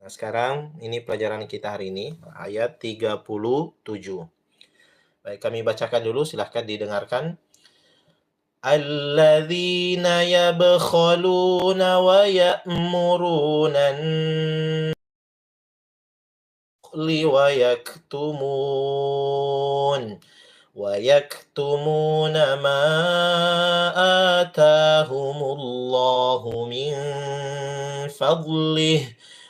Nah, sekarang ini pelajaran kita hari ini, ayat 37. Baik, kami bacakan dulu, silahkan didengarkan. Alladzina yabkhaluna wa ya'muruna ويكتمون ما آتاهم الله من فضله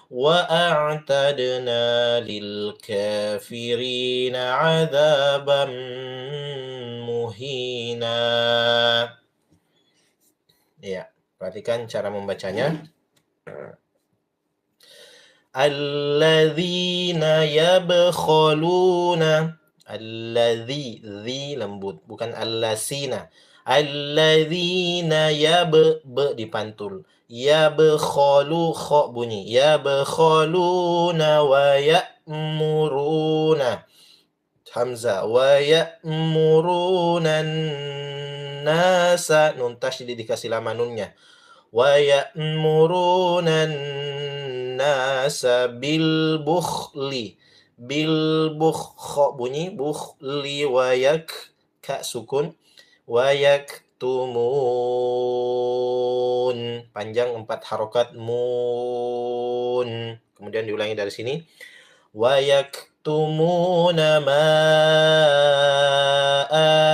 وأعتدنا للكافرين عذابا مهينا. Ya, perhatikan cara membacanya. Alladzina yabkhaluna. Alladzi lembut, bukan allasina. Alladzina dipantul. Yabkhalu kha bunyi. Yabkhaluna wa ya'muruna. Hamzah. Wa ya'muruna nasa. Nun tasydid dikasih lama nunnya. Wa ya'muruna nasa bil bukhli. Bil kha bunyi, bukhli wa ka sukun, wa yaktumun panjang 4 harokat mun. Kemudian diulangi dari sini. Wa yaktumuna ma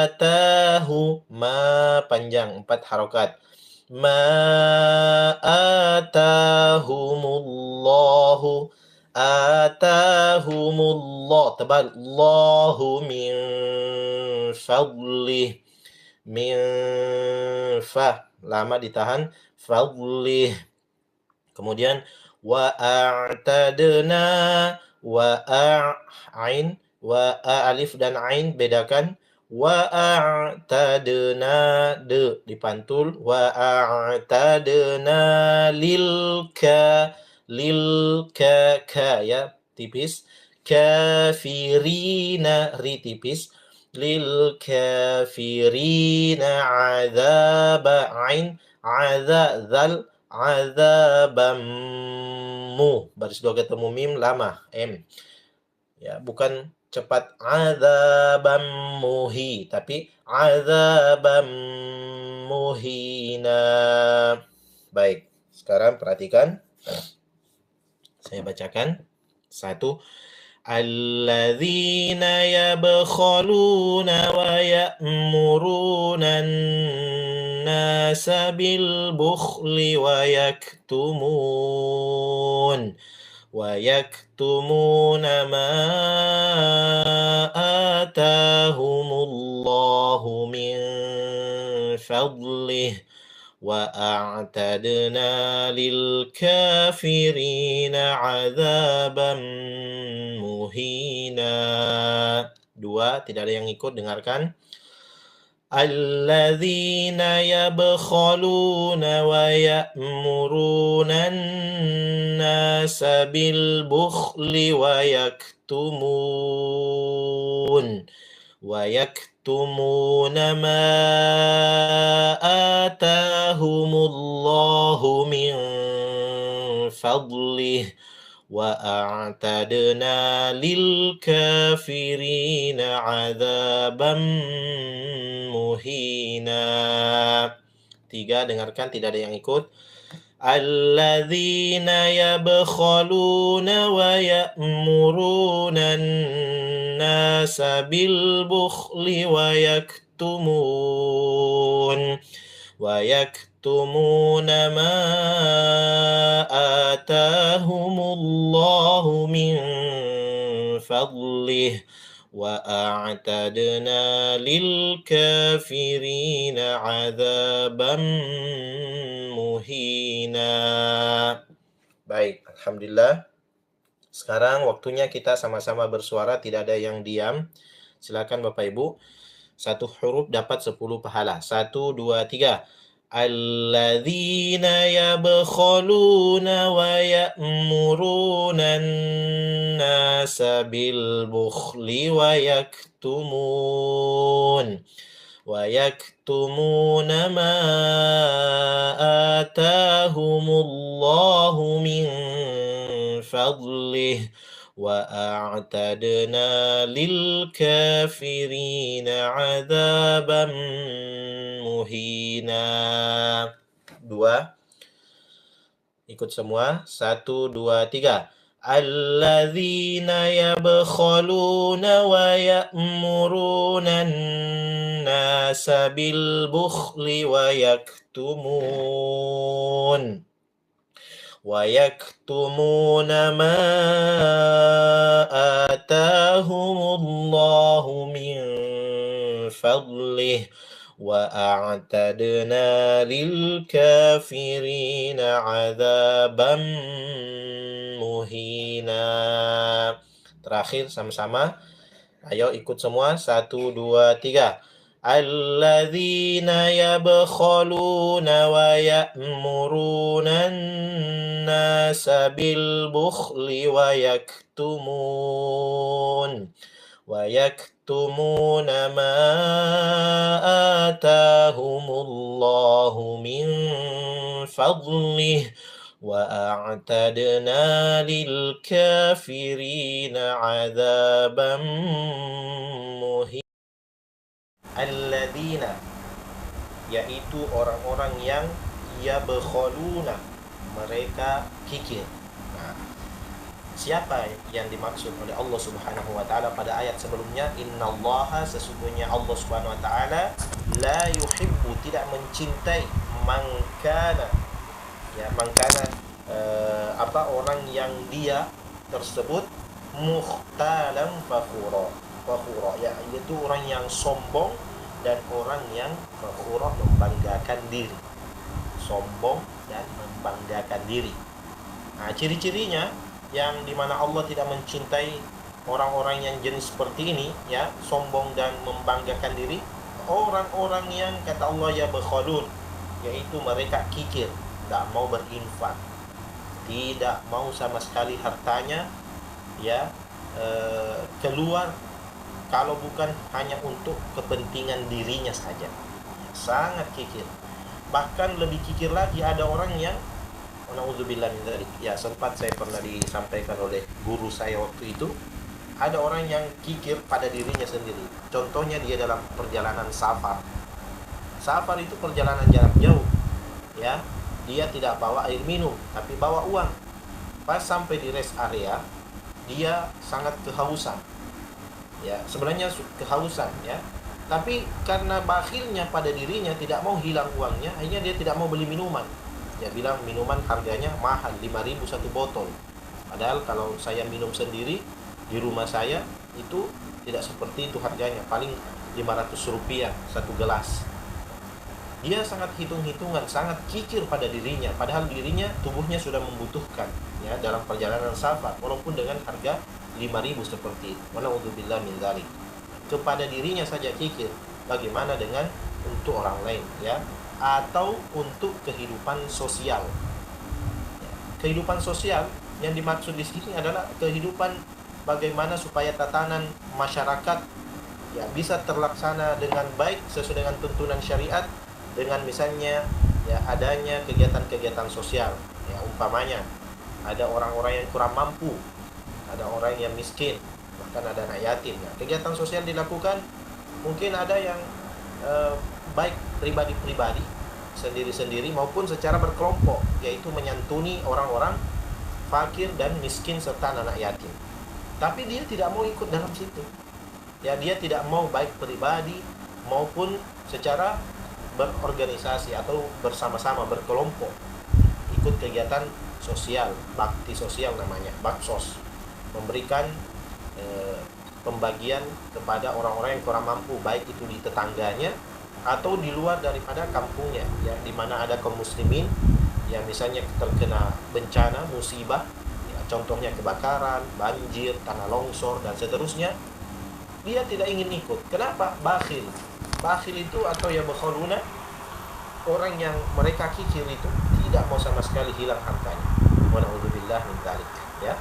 atahu, ma panjang 4 harokat. Ma atahumullahu, atahumullah tebal, Allahu min fadlih, min fa lama ditahan, fadlih. Kemudian wa a'tadna, wa ain, wa alif dan ain bedakan. Wa a'tadna de dipantul. Wa a'tadna lil ka ya tipis. Kafirina ri tipis. Lil kafirina azaba ain, azal azabamu baris 2 ketemu mim lama m ya, bukan cepat azabam muhi, tapi azabam muhina. Baik, sekarang perhatikan, saya bacakan. 1. Alladzina yabkhaluna wa ya'muruna an-nasa bil bukhli wa yaktumuna ma atahumullahu min fadlih wa a'tadna lil kafirina azaban muhina. 2, tidak ada yang ikut, dengarkan. Alladzina yabkhaluna wa ya'muruna an-nasa bil bukhli wa yaktumuna ma atahumullahu min fadlih wa a'tadna lil kafirina azaban muhina. 3, dengarkan, tidak ada yang ikut. Alladzina yabkhaluna wa ya'muruna an-nasa bil bukhli wa yaktumuna ma atahumullahu min fadlih wa a'tadna lil kafirina azaban muhina. Baik, alhamdulillah. Sekarang waktunya kita sama-sama bersuara, tidak ada yang diam. Silakan Bapak Ibu. 1 huruf dapat 10 pahala. 1, 2, 3. Alladzina yabkhaluna wa ya'muruna an-nasa bil bukhli wa yaktumuna ma atahumullahu min فضله وأعتدنا للكافرين عذابا مهينا. Dua, ikut semua. 1, 2, 3. Alladzina yabkhaluna wa ya'muruna an-nasa bil bukhli wa yaktumuna ma atahumullahu min fadlih wa a'tadna lil kafirina adzaban muhina. Terakhir sama-sama. Ayo ikut semua. 1, 2, 3. Alladzina yabkhaluna wa ya'muruna an-nasa bil bukhli wa yaktumuna ma atahumullahu min fadlih wa a'tadna lil kafirina adzaban muhin. Alladzina, yaitu orang-orang yang yabkhaluna, mereka kikir. Nah, siapa yang dimaksud oleh Allah Subhanahu wa taala pada ayat sebelumnya? Innallaha, sesungguhnya Allah Subhanahu wa taala la yuhibbu, tidak mencintai mangkana, ya mangkana orang yang dia tersebut mukhtalan fakhura, yaitu orang yang sombong dan orang yang fakhura, membanggakan diri. Sombong dan membanggakan diri. Nah, ciri-cirinya yang dimana Allah tidak mencintai orang-orang yang jenis seperti ini, ya, sombong dan membanggakan diri, orang-orang yang kata Allah ya bekhalun, yaitu mereka kikir, tidak mau berinfak, tidak mau sama sekali hartanya, ya, keluar kalau bukan hanya untuk kepentingan dirinya saja. Sangat kikir. Bahkan lebih kikir lagi, ada orang yang na'udzubillah min dzalik. Ya, sempat saya pernah disampaikan oleh guru saya waktu itu. Ada orang yang kikir pada dirinya sendiri. Contohnya dia dalam perjalanan safar. Safar itu perjalanan jarak jauh. Ya, dia tidak bawa air minum, tapi bawa uang. Pas sampai di rest area, dia sangat kehausan. Ya, sebenarnya kehausan, ya. Tapi karena bakhilnya pada dirinya, tidak mau hilang uangnya, akhirnya dia tidak mau beli minuman. Dia bilang minuman harganya mahal, 5.000 satu botol. Padahal kalau saya minum sendiri di rumah saya itu tidak seperti itu harganya, paling 500 rupiah satu gelas. Dia sangat hitung-hitungan, sangat kikir pada dirinya, padahal dirinya, tubuhnya sudah membutuhkan, ya, dalam perjalanan safar, walaupun dengan harga 5.000 seperti itu. Na'udzubillah min dzalik. Kepada dirinya saja kikir, bagaimana dengan untuk orang lain, ya, atau untuk kehidupan sosial. Kehidupan sosial yang dimaksud di sini adalah kehidupan bagaimana supaya tatanan masyarakat, ya, bisa terlaksana dengan baik sesuai dengan tuntunan syariat, dengan misalnya, ya, adanya kegiatan-kegiatan sosial, ya, umpamanya ada orang-orang yang kurang mampu, ada orang yang miskin, bahkan ada anak yatim. Ya, kegiatan sosial dilakukan, mungkin ada yang baik pribadi-pribadi sendiri-sendiri maupun secara berkelompok, yaitu menyantuni orang-orang fakir dan miskin serta anak yatim. Tapi dia tidak mau ikut dalam situ. Ya, dia tidak mau baik pribadi maupun secara berorganisasi atau bersama-sama berkelompok ikut kegiatan sosial, bakti sosial namanya, baksos, memberikan pembagian kepada orang-orang yang kurang mampu, baik itu di tetangganya atau di luar daripada kampungnya, ya, di mana ada kaum muslimin yang misalnya terkena bencana, musibah, ya, contohnya kebakaran, banjir, tanah longsor dan seterusnya. Dia tidak ingin ikut. Kenapa? Bakhil. Bakhil itu atau ya bakhaluna, orang yang mereka kikir itu tidak mau sama sekali hilang hartanya. Wa na'udzubillah min dzalik, ya.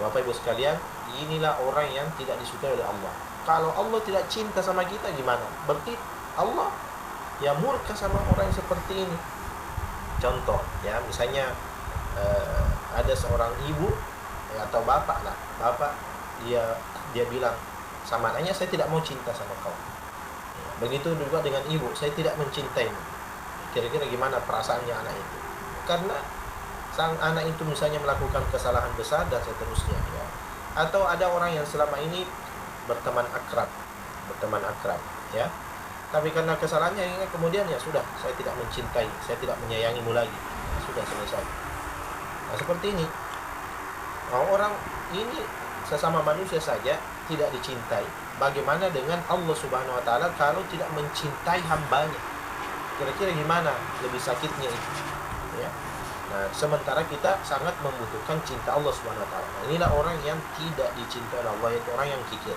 Bapak Ibu sekalian, inilah orang yang tidak disukai oleh Allah. Kalau Allah tidak cinta sama kita gimana? Berarti Allah ya murka sama orang yang seperti ini. Contoh, ya, misalnya ada seorang ibu ya, atau bapak lah, bapak dia bilang sama anaknya, saya tidak mau cinta sama kau. Begitu juga dengan ibu, saya tidak mencintaimu. Kira-kira gimana perasaannya anak itu? Karena sang anak itu misalnya melakukan kesalahan besar dan seterusnya, ya. Atau ada orang yang selama ini berteman akrab, ya. Tapi karena kesalahannya kemudian ya sudah, saya tidak mencintai, saya tidak menyayangimu lagi. Ya, sudah selesai. Nah, seperti ini. Nah, orang ini sesama manusia saja tidak dicintai. Bagaimana dengan Allah Subhanahu wa taala kalau tidak mencintai hambanya? Kira-kira gimana lebih sakitnya itu? Ya. Nah, sementara kita sangat membutuhkan cinta Allah Subhanahu wa taala. Nah, inilah orang yang tidak dicintai oleh Allah, yaitu orang yang kikir.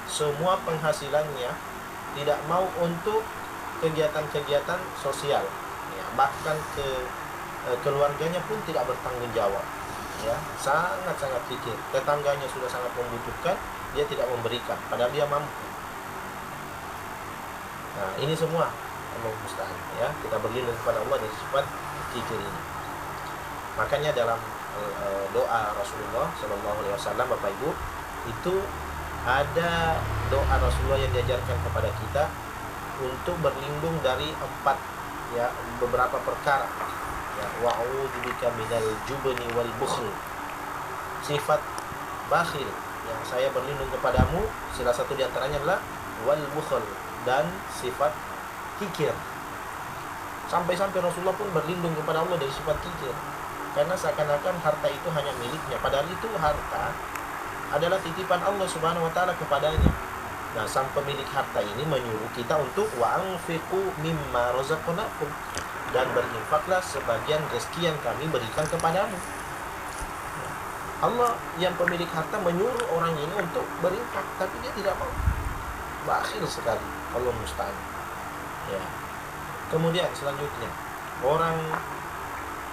Semua penghasilannya tidak mau untuk kegiatan-kegiatan sosial. Ya, bahkan keluarganya pun tidak bertanggung jawab. Ya, sangat-sangat kikir. Tetangganya sudah sangat membutuhkan, dia tidak memberikan, padahal dia mampu. Nah, ini semua Allah musta'an, ya. Kita berlindung kepada Allah dari sifat kikir ini. Makanya dalam doa Rasulullah Shallallahu Alaihi Wasallam, Bapak Ibu, itu ada doa Rasulullah yang diajarkan kepada kita untuk berlindung dari beberapa perkara. Ya, wa'udzubika minal jubni wal bukhl. Sifat bakhil, yang saya berlindung kepadamu, salah satu di antaranya adalah wal bukhl, dan sifat kikir. Sampai-sampai Rasulullah pun berlindung kepada Allah dari sifat kikir, karena seakan-akan harta itu hanya miliknya, padahal itu harta adalah titipan Allah Subhanahu wa taala kepadanya. Nah, sang pemilik harta ini menyuruh kita untuk wa'anfiqu mimma razaqnakum, dan berinfaklah sebagian rezeki yang kami berikan kepadamu. Allah yang pemilik harta menyuruh orang ini untuk berinfak, tapi dia tidak mau. Bakhil sekali, Allah musta'an. Ya. Kemudian selanjutnya, orang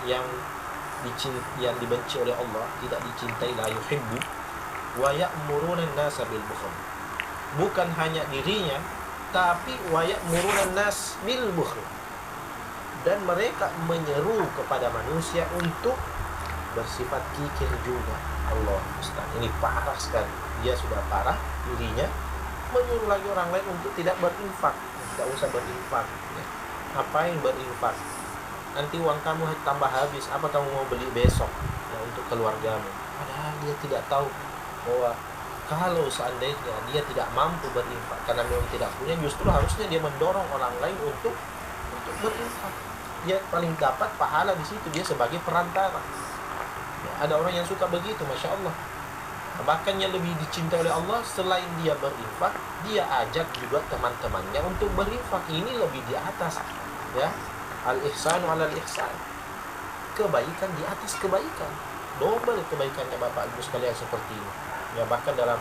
yang dibenci oleh Allah, tidak dicintai, la yuhibbu wa ya'muruna an-nasa bil bukhl. Bukan hanya dirinya, tapi wa ya'muruna an-nas bil bukhl, dan mereka menyeru kepada manusia untuk bersifat kikir juga. Allah Ustaz, ini parah sekali. Dia sudah parah dirinya, menyuruh lagi orang lain untuk tidak berinfak. Tidak usah berinfak, ya. Ngapain berinfak? Nanti uang kamu tambah habis. Apa kamu mau beli besok, ya, untuk keluargamu? Padahal dia tidak tahu bahwa kalau seandainya dia tidak mampu berinfak karena memang tidak punya, justru harusnya dia mendorong orang lain untuk berinfak. Dia paling dapat pahala di situ, dia sebagai perantara. Ya, ada orang yang suka begitu, masya Allah. Bahkan yang lebih dicintai oleh Allah, selain dia berinfak, dia ajak juga teman-temannya untuk berinfak. Ini lebih di atas, ya. Al-ihsanu alal ihsan, kebaikan di atas kebaikan, double kebaikannya Bapak Ibu sekalian seperti ini. Ya, bahkan dalam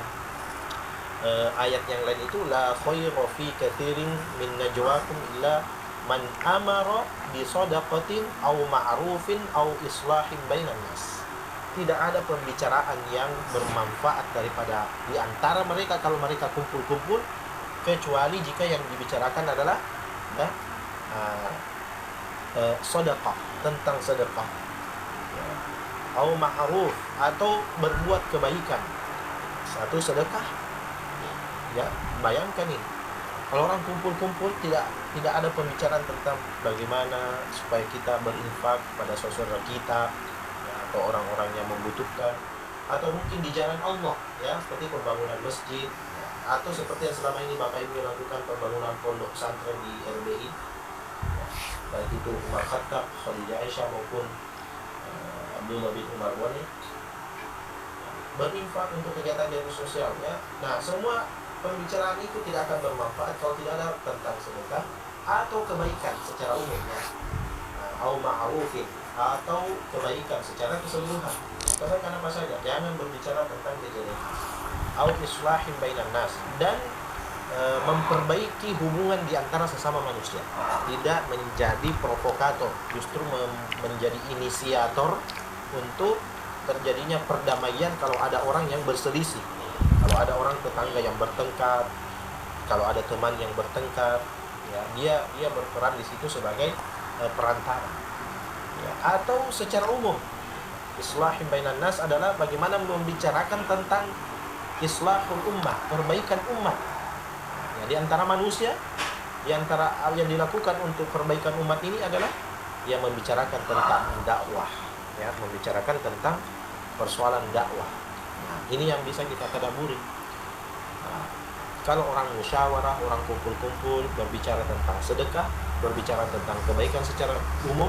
ayat yang lain itu, la khayra fi katsirin min najwakum illa man amara bi shadaqatin aw ma'rufin aw islahin bainan nas. Tidak ada pembicaraan yang bermanfaat daripada di antara mereka kalau mereka kumpul-kumpul, kecuali jika yang dibicarakan adalah sedekah, tentang sedekah, au ma'ruf, atau berbuat kebaikan. Satu sedekah, ya, bayangkan ini. Kalau orang kumpul-kumpul tidak ada pembicaraan tentang bagaimana supaya kita berinfak pada saudara kita, ya, atau orang-orang yang membutuhkan, atau mungkin di jalan Allah, ya, seperti pembangunan masjid, ya, atau seperti yang selama ini Bapak Ibu lakukan, pembangunan pondok pesantren di LBI, ya, baik itu Umar Khattab, Khadijah Aisyah, maupun Abdullah bin Umar Wani, berinfak untuk kegiatan sosial, ya. Nah, semua pembicaraan itu tidak akan bermanfaat kalau tidak ada tentang sedekah atau kebaikan secara umum, ya. Au ma'rufin, atau kebaikan secara keseluruhan. Kebaikan apa saja, jangan berbicara tentang kejelekan. Au islahin bainan nas, dan memperbaiki hubungan di antara sesama manusia. Tidak menjadi provokator, justru menjadi inisiator untuk terjadinya perdamaian kalau ada orang yang berselisih. Kalau ada orang tetangga yang bertengkar, kalau ada teman yang bertengkar, ya, dia berperan di situ sebagai perantara, ya. Atau secara umum, Islahim bainan nas adalah bagaimana membicarakan tentang islahul ummah, perbaikan umat. Ya, di antara manusia, di antara hal yang dilakukan untuk perbaikan umat ini adalah yang membicarakan tentang dakwah, ya, membicarakan tentang persoalan dakwah. Nah, ini yang bisa kita tadaburi. Nah, kalau orang musyawarah, orang kumpul-kumpul berbicara tentang sedekah, berbicara tentang kebaikan secara umum,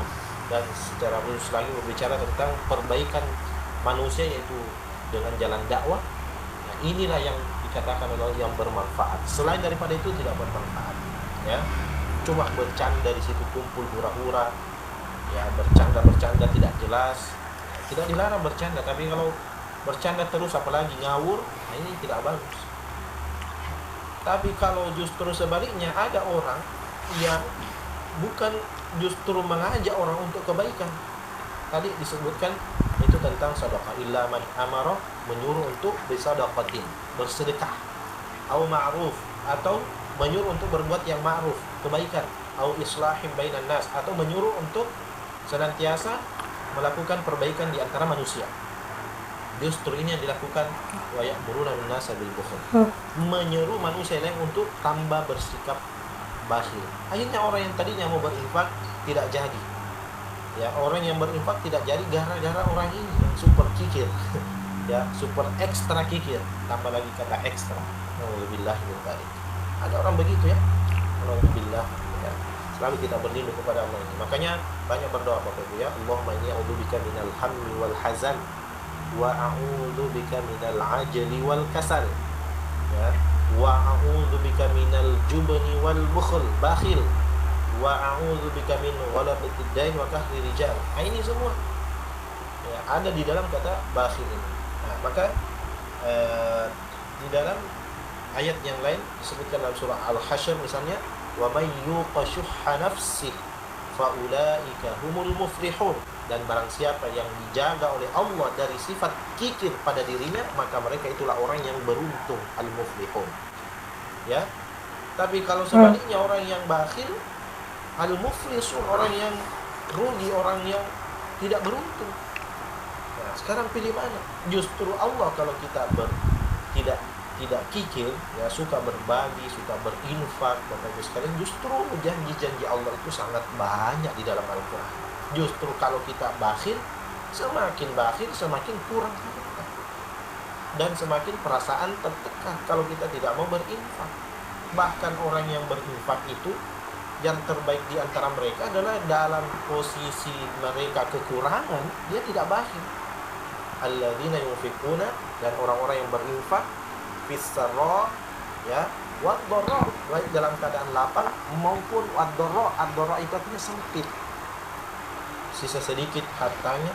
dan secara khusus lagi berbicara tentang perbaikan manusia yaitu dengan jalan dakwah. Nah, inilah yang dikatakan adalah yang bermanfaat. Selain daripada itu tidak bermanfaat. Ya, cuma bercanda di situ kumpul hura-hura, ya bercanda tidak jelas. Tidak dilarang bercanda, tapi kalau bercanda terus apalagi ngawur, nah ini tidak bagus. Tapi kalau justru sebaliknya ada orang yang bukan justru mengajak orang untuk kebaikan. Tadi disebutkan itu tentang sedekah, illa man amara, menyuruh untuk bisadaqatin, bersedekah, au ma'ruf, atau menyuruh untuk berbuat yang ma'ruf, kebaikan, au islahim bainan nas, atau menyuruh untuk senantiasa melakukan perbaikan di antara manusia. Justru ini yang dilakukan wa ya'muruna bin-nasa bil bukhl, menyeru manusia lain untuk tambah bersikap bakhil. Akhirnya orang yang tadinya mau berinfak tidak jadi. Ya, orang yang berinfak tidak jadi gara-gara orang ini yang super kikir. Ya, super ekstra kikir, tambah lagi kata ekstra. Alhamdulillah min dzalik. Ada orang begitu ya. Alhamdulillah ya. Selalu kita berlindung kepada Allah ini. Makanya banyak berdoa Bapak Ibu ya. Allahumma inni a'udzubika minal hammi wal hazan wa a'udzubika minal ajli wal kasal. Ya. Wa a'udzubika minal jubni wal bakhil. Wa a'udzubika min ghalabatid dain wa qahri rijal. Nah, ini semua ya, ada di dalam kata bakhil ini. Nah, maka di dalam ayat yang lain disebutkan dalam surah Al-Hasyr misalnya, wa may yuqa syuhha nafsihi fa ulaika humul muflihun, dan barang siapa yang dijaga oleh Allah dari sifat kikir pada dirinya, maka mereka itulah orang yang beruntung, al-muflihun. Ya. Tapi kalau sebaliknya orang yang bakhil, al-muflisun, orang yang rugi, orang yang tidak beruntung. Nah, sekarang pilih mana? Justru Allah kalau kita tidak kikir, ya, suka berbagi, suka berinfak, Bapak Ibu sekalian, justru janji-janji Allah itu sangat banyak di dalam Al-Quran. Justru kalau kita bakhil, semakin kurang harta, dan semakin perasaan tertekan kalau kita tidak mau berinfak. Bahkan orang yang berinfak itu, yang terbaik di antara mereka adalah dalam posisi mereka kekurangan, dia tidak bakhil. Alladzina yunfiquna, dan orang-orang yang berinfak fis-sarra, ya, wad-dharra, baik dalam keadaan lapang maupun wad-dharra. Ad-dharra itu artinya sempit, sisa sedikit hartanya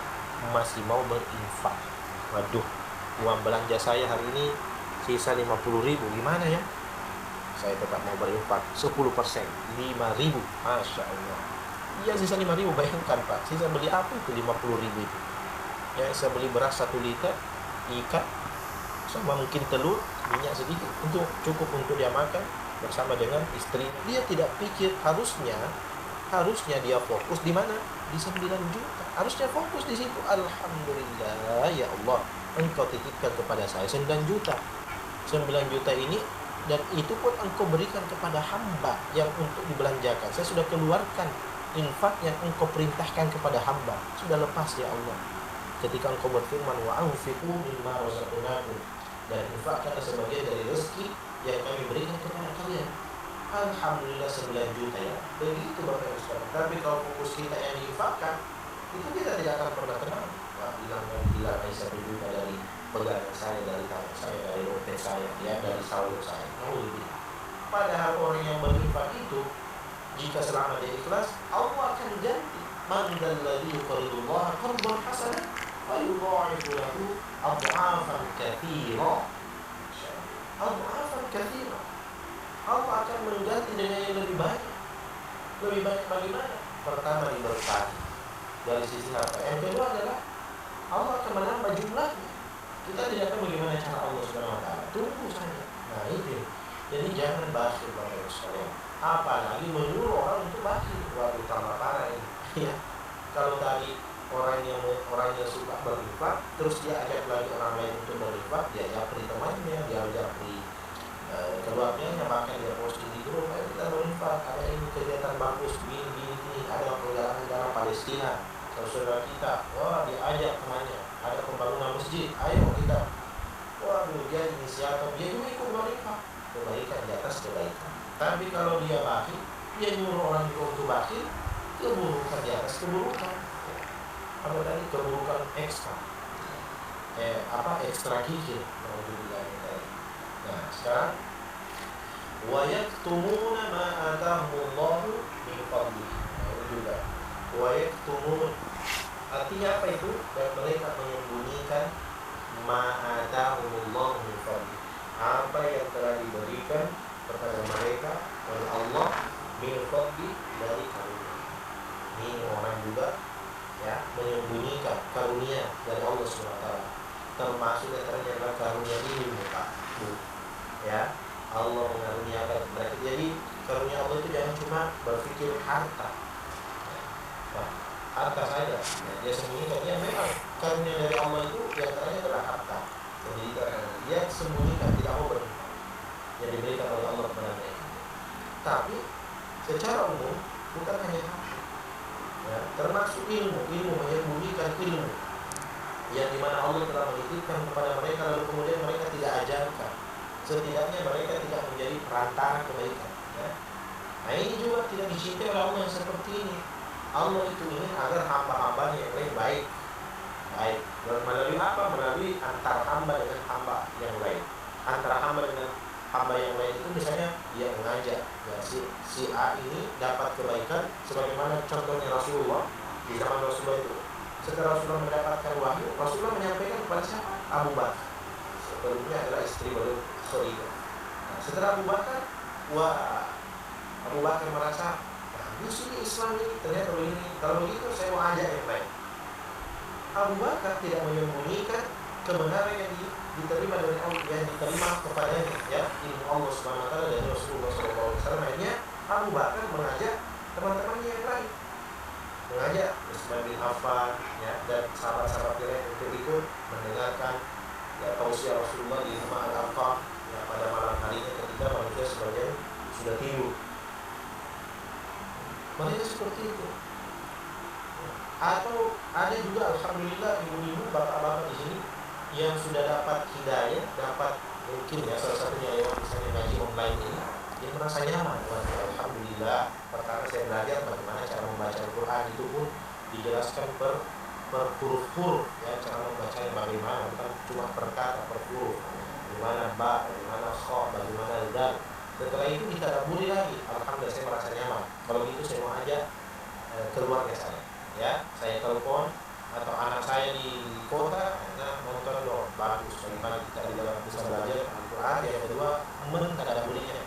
masih mau berinfak. Waduh, uang belanja saya hari ini sisa 50.000, gimana ya? Saya tetap mau berinfak 10%, 5.000. Masya Allah. Iya, sisa 5.000, bayangkan Pak, sisa beli apa itu 50.000 itu? Ya, saya beli beras 1 liter, ikan, sama mungkin telur, minyak sedikit, untuk cukup untuk dia makan bersama dengan istri. Dia tidak pikir, harusnya dia fokus di mana? Di 9 juta. Harusnya fokus di situ. Alhamdulillah ya Allah, Engkau titipkan kepada saya 9 juta. 9 juta ini, dan itu pun Engkau berikan kepada hamba yang untuk dibelanjakan. Saya sudah keluarkan infak yang Engkau perintahkan kepada hamba. Sudah lepas ya Allah. Ketika Engkau berfirman, wa anfiqu mimma razaqnakum, dan infakkan sebagai dari rezeki yang kami berikan kepada kalian. Alhamdulillah 9 juta ya. Begitu Bapak Ibu sekalian. Tapi kalau fokus kita yang diinfakkan, itu kita tidak akan pernah tenang. Wah, hilang 1 juta dari pegangan saya, dari tangan saya, dari OP saya, ya, dari saldo saya. Alhamdulillah. Padahal orang yang berinfak itu, jika selama dia ikhlas, Allah akan ganti. Man dzalladzi yuqridullaha qardan hasanan wa yudha'ifu lahu adha'afan katsira. Adha'afan katsira. Allah akan mengganti dengan yang lebih banyak. Lebih banyak bagaimana? Pertama, diberkati dari sisi harta. Yang kedua adalah Allah akan menambah jumlahnya. Kita tidak tahu bagaimana cara Allah Subhanahu wa taala. Tunggu saja. Nah, itu. Jadi jangan bakhil Bapak Ibu sekalian. Apalagi menyuruh orang untuk bakhil. Waduh, tambah parah ini. Ya. Kalau tadi orang yang suka berinfak, terus dia ajak lagi orang lain untuk berinfak, dia japri temannya, dia japri keluarganya, bahkan dia posting di grup, ayo kita berinfak, ada ini kegiatan bagus, ini, ada penggalangan dana Palestina, saudara kita, wah dia ajak temannya, ada pembangunan masjid, ayo kita, waduh dia inisiator, dia juga ikut berinfak, kebaikan di atas kebaikan. Tapi kalau dia bakhil, dia nyuruh orang juga untuk bakhil, keburukan di atas keburukan. Apa tadi keburukan ekstra, ekstra kikir. Nah sekarang wa yaktumuna ma atahumullahu min fadlihi. Ini juga wa yaktumun, artinya apa itu? Dan mereka menyembunyikan ma atahumullahu min fadlihi, apa yang telah diberikan kepada mereka oleh Allah min fadli, dari karunia. Ini orang juga ya menyembunyikan karunia dari Allah SWT, termasuk antaranya adalah karunia ilmu, Pak Bu. Ya, Allah mengaruniakan mereka. Jadi karunia Allah itu jangan cuma berpikir harta, nah, harta saja. Nah, dia sembunyikan. Ya memang karunia dari Allah itu yang antaranya adalah harta, pendidikan. Dia sembunyikan, tidak mau berinfak yang diberikan oleh Allah kepada mereka. Tapi secara umum bukan hanya harta, ya, termasuk ilmu menyembunyikan ilmu yang dimana Allah telah menitipkan kepada mereka, lalu kemudian mereka tidak ajarkan. Setidaknya mereka tidak menjadi perantara kebaikan, ya. Nah ini juga tidak dicintai oleh Allah yang seperti ini. Allah itu ingin agar hamba-hambanya yang lain baik. Melalui apa? Melalui antara hamba dengan hamba yang lain. Antara hamba dengan hamba yang lain itu misalnya dia mengajak, ya, si A ini dapat kebaikan, sebagaimana contohnya Rasulullah. Di zaman Rasulullah itu, setelah Rasulullah mendapatkan wahyu, Rasulullah menyampaikan kepada siapa? Abu Bakar. Sebelumnya adalah istri baru Khadijah. Nah, setelah Abu Bakar, Abu Bakar merasa, di sini Islam ini ternyata begini. Kalau begitu saya mau ajak yang lain. Abu Bakar tidak menyembunyikan kebenaran yang diterima dari Allah, yang diterima kepadanya, ya, ilmu Allah SWT dan Rasulullah SAW. Akhirnya Abu Bakar mengajak teman-temannya yang lain, mengajak Utsman bin Affan, ya, dan sahabat-sahabat lain untuk ikut mendengarkan, ya, tausiah Rasulullah di Rumah Al-Arqam, ya, pada malam harinya ketika manusia sebagian sudah tidur. Mereka seperti itu. Atau ada juga alhamdulillah ibu-ibu, bapak-bapak di sini yang sudah dapat hidayah, dapat mungkin ya salah satunya lewat misalnya ngaji online ini, dia merasa nyaman. Alhamdulillah, pertama saya belajar bagaimana cara membaca Al-Quran, itu pun dijelaskan per huruf-huruf, ya, cara membacanya bagaimana, bukan cuma per kata, per huruf, bagaimana ba, bagaimana kha, bagaimana dal. Setelah itu ditadaburi lagi. Alhamdulillah saya merasa nyaman. Kalau gitu saya mau ajak keluarga saya, ya, saya telepon atau anak saya di kota, nah, nonton dong, bagus, bagaimana kita di dalam bisa belajar Al-Quran. Yang kedua, mentadaburinya, ya,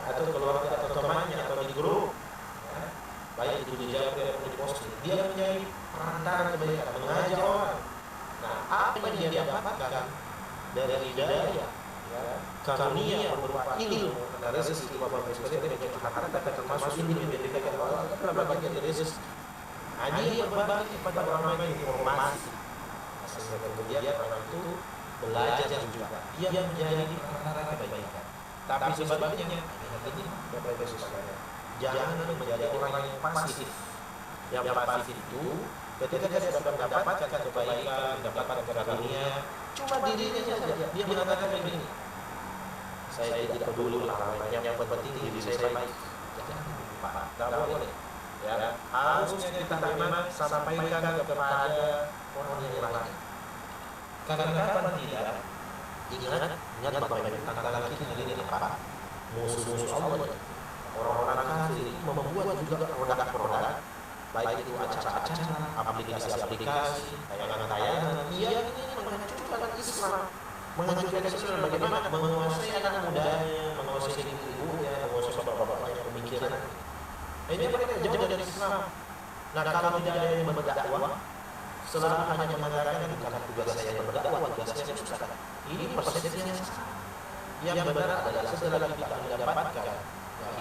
atau keluarga atau temannya atau di grup, ya, baik itu di japri atau di posting, dia menjadi perantara kebaikan, mengajak orang. Nah, apa yang dia dapatkan dari hidayah, ya, karunia berupa ilmu, rezeki Bapak Ibu sekalian, harta termasuk ilmu yang diberikan Allah adalah bagian dari rezeki. Dia berbagi kepada orang lain informasi. Kemudian orang itu belajar juga. Dia menjadi perantara kebaikan. Tapi sebaliknya, ini Bapak Ibu sekalian, jangan menjadi orang yang pasif. Yang pasif itu ketika dia sudah mendapatkan kebaikan, mendapatkan karunia, cuma dirinya saja. Dia mengatakan begini, saya tidak peduli orang lain, yang penting diri saya baik. Jangan lupa, tidak boleh. Ya, harusnya kita memang sampaikan kepada orang yang lain. Karena kapan tidak? Ingat Bapak Ibu, tantangan kita ini apa? Musuh-musuh Allah, orang-orang kafir membuat juga produk-produk, baik itu acara-acara, aplikasi-aplikasi, tayangan-tayangan yang ini menghancurkan Islam, menghancurkan Islam. Bagaimana menguasai anak mudanya, menguasai ibu-ibunya, menguasai bapak-bapaknya pemikiran. Ini mereka jauh dari Islam. Nah, kalau tidak ada yang berdakwah, selalu hanya mengatakan bukan tugas saya berdakwah, tugas saya ustaz. Ini persepsi yang benar adalah setelah kita mendapatkan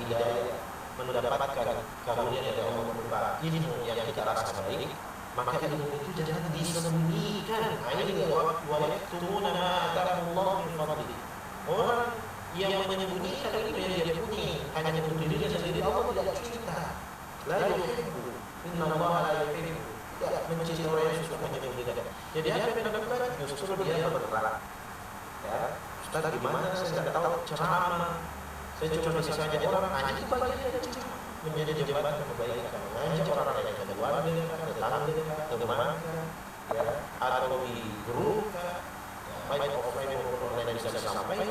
hidayah, mendapatkan karunia dari Allah berupa ilmu yang kita rasa baik, Maka ilmu itu jangan disembunyikan. Ini wa yaktumuna ma atahumullah min fadli. Orang yang menyembunyikan ilmu yang dia punya hanya untuk dirinya sendiri, Allah tidak cinta. La yuhibbu, inna Allah la yuhibbu. Tidak mencintai orang yang suka menyembunyikan. Jadi apa yang dilakukan? Justru dia bergerak. Ya, Ustaz gimana? Saya tidak tahu ceramah. Saya cuma bisa saja orang, itu bagian dari ceramah. Menjadi jembatan kebaikan, mengajak orang lain dari keluarga, tetangga, teman, ya, atau di grup, baik offline maupun online bisa disampaikan.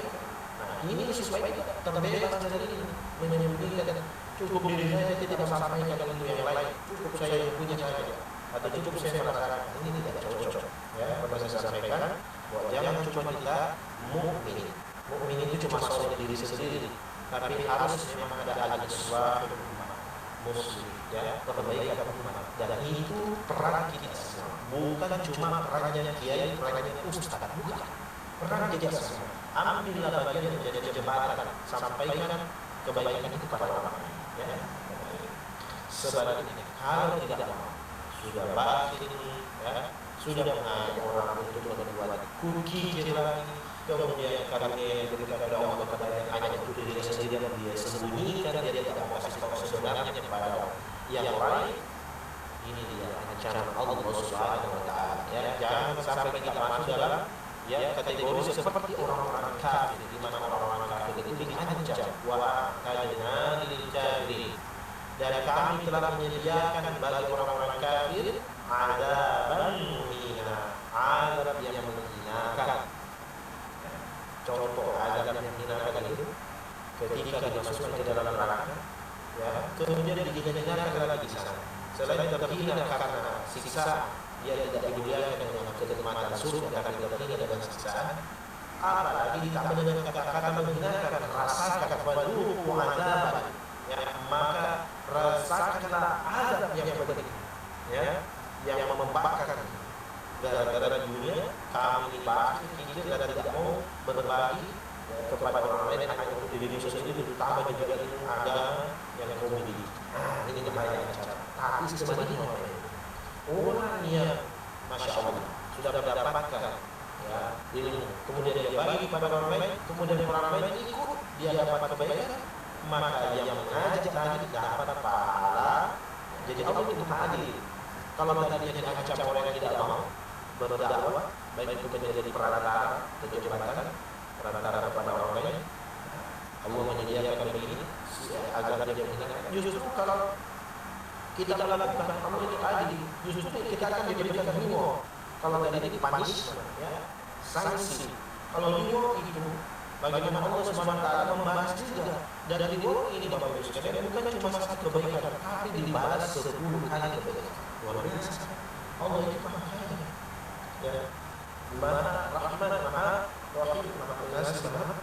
Nah, ini supaya kita terbebas dari ini, menyembunyikan. Cukup diri saya tidak sampaikan ilmu yang lain, cukup saya yang punya saja, atau cukup saya merasakan. Ini tidak cocok. Ya, pernah saya sampaikan bahwa jangan cuma kita mukmin. Mukmin itu cuma soal diri sendiri, tapi harus memang ada al-islah muslim, ya, kebaikan umat. Dan itu peran kita semua, bukan cuma perannya kiai, perannya ustaz, bukan. Peran kita semua. Ambillah bagian menjadi jembatan, sampaikan kebaikan itu kepada orang lain. Ya. Sebaliknya, kalau tidak mau, sudah batin, ya, sudah mengajak orang untuk membuat kukir lagi, kemudian karena berikan kepada Allah kebaikan hanya untuk dirinya sendiri dan dia sembunyikan, dia tidak mau kasih tahu sebenarnya kepada yang lain. Ini dia ancaman Allah Subhanahu wa taala. Ya, jangan sampai kita masuk dalam kategori seperti orang-orang kafir, di mana orang-orang kafir itu diancam wa a'tadna lil kafirin, dan kami telah menyediakan bagi orang-orang kafir adzaban muhina, azab yang menghinakan. Contoh azab yang menghinakan itu ketika dimasukkan ke dalam neraka, ya, kemudian dihinakan lagi di sana. Selain terhina karena siksa, dia tidak dimuliakan dengan kenikmatan surga karena terhina dengan siksaan, apalagi ditambah dengan kata-kata menghinakan, rasakan fadhuqu adzaban, ya, maka rasakanlah azab yang pedih, ya, yang membakar. Gara-gara dunia kami dibahas kikir dan tidak mau berbagi kepada orang lain, hanya untuk diri sendiri, ditambah juga ilmu agama yang kau miliki. Nah, ini bahaya cara. Tapi sebenarnya orang yang masya Allah sudah mendapatkan, ya, ilmu, kemudian dia bagi kepada orang lain, kemudian orang lain ikut, dia dapat kebaikan, maka yang mengajak tadi dapat pahala. Jadi Allah itu adil. Kalau tadi yang diancam orang yang tidak mau berdakwah, baik itu menjadi perantara jembatan, perantara kepada orang lain, Allah menyediakan begini agar dia menghinakan. Justru kalau kita melakukan Allah itu adil, justru kita akan diberikan reward. Kalau tadi ini punishment, ya, sanksi. Kalau reward itu bagaimana Allah Subhanahu wa taala membahas juga dari reward ini, Bapak Ibu sekalian, bukan cuma satu kebaikan, tapi dibalas 10 kali kebaikan. Luar biasa. Allah itu Maha Kaya. Ya, Maha Rahman, Maha Rahim, Maha Pengasih, Maha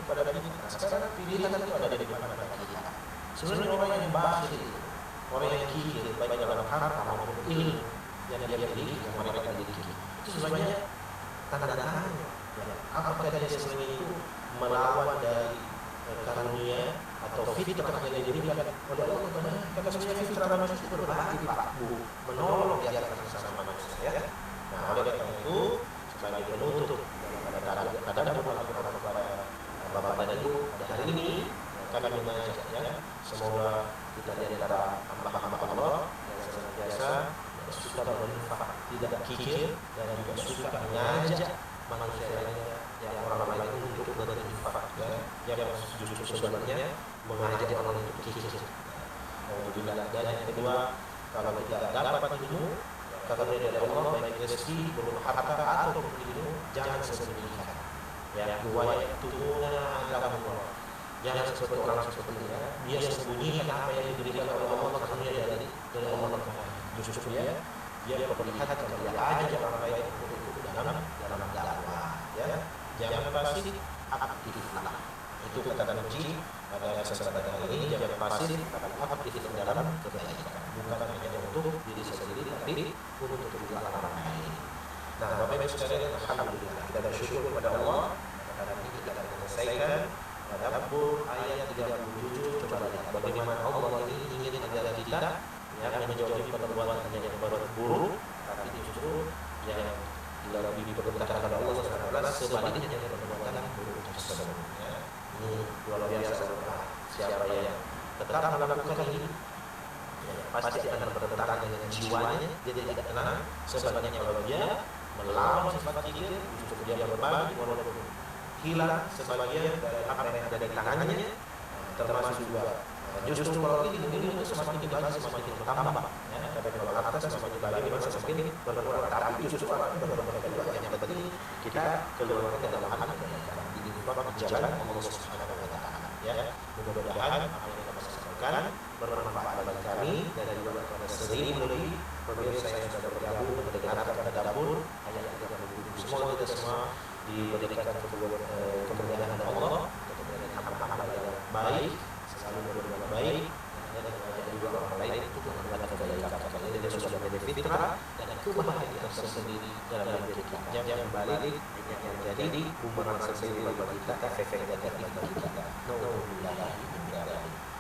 kepada kita. Sekarang pilihan itu ada di mana kita. Sebenarnya orang yang bakhil, orang yang kikir, baik dalam harta maupun ilmu yang dia miliki, yang mereka miliki, itu sebenarnya tanda-tandanya. Apakah dia sebenarnya itu melawan dari karunia atau fitrah yang diberikan oleh Allah kepada kita? Karena sebenarnya fitrah manusia itu berbagi, Pak Bu, menolong di antara sesama manusia, ya. Nah, oleh karena itu, sebagai penutup daripada kadang kepada Bapak dan Ibu hari ini, kami mengajak, ya, semoga kita di antara hamba-hamba Allah yang senantiasa suka berinfak, tidak kikir, dan juga suka mengajak manusia lainnya, yang orang lain untuk berinfak, ya, yang justru sebenarnya mengajak orang untuk kikir. Dan yang kedua, kalau kita dapat ilmu karena dari Allah, baik rezeki berupa harta atau ilmu, jangan sembunyikan. Ya, wa yaktumuna azabullah. Jangan seperti orang seperti ini, ya, dia sembunyikan apa yang diberikan oleh Allah karena dari Allah. Justru dia perlihatkan, dia ajak orang lain untuk ikut dalam dakwah, ya. Jangan pasif, aktiflah. Itu kata kunci pada kesempatan kali ini. Jangan pasif, tapi aktif dalam kebaikan. Bukan hanya untuk diri sendiri, tapi untuk juga orang lain. Nah, Bapak Ibu sekalian, alhamdulillah kita bersyukur kepada Allah karena ini kita akan menyelesaikan tadabbur ayat 37. Coba lihat bagaimana Allah ini ingin agar kita, yang menjauhi perbuatan yang buruk, tapi justru yang lebih diperintahkan oleh Allah SWT sebaliknya dari perbuatan buruk tersebut. Ya. Ini luar biasa. Siapa yang tetap melakukan ini, ya, pasti akan bertentangan dengan jiwanya. Dia tidak tenang. Sebaliknya kalau dia melawan sifat kibir, justru dia berbagi walaupun hilang sebagian dari apa yang ada di tangannya, termasuk juga justru kalau ini itu semakin dibagi semakin bertambah, ya. Tapi kalau atas semakin dibagi semakin berkurang. Tapi justru yang penting kita keluarkan dalam hal ini di jalan Allah Subhanahu Wa Taala. Ya, mudah-mudahan apa yang kita sampaikan bermanfaat bagi kami dan juga kepada 1000 lebih pemirsa yang sudah bergabung mendengarkan tadabbur ayat 30. Semoga kita semua diberikan kemudahan Allah, kemudian hamba-hamba yang baik, selalu berbuat baik, dan mengajak juga orang lain untuk melakukan kebaikan. Ini sudah menjadi fitrah dan kebahagiaan tersendiri dalam diri kita. Jangan balik yang menjadi bumerang sendiri bagi kita, efek negatif bagi kita. Nauzubillah min dzalik.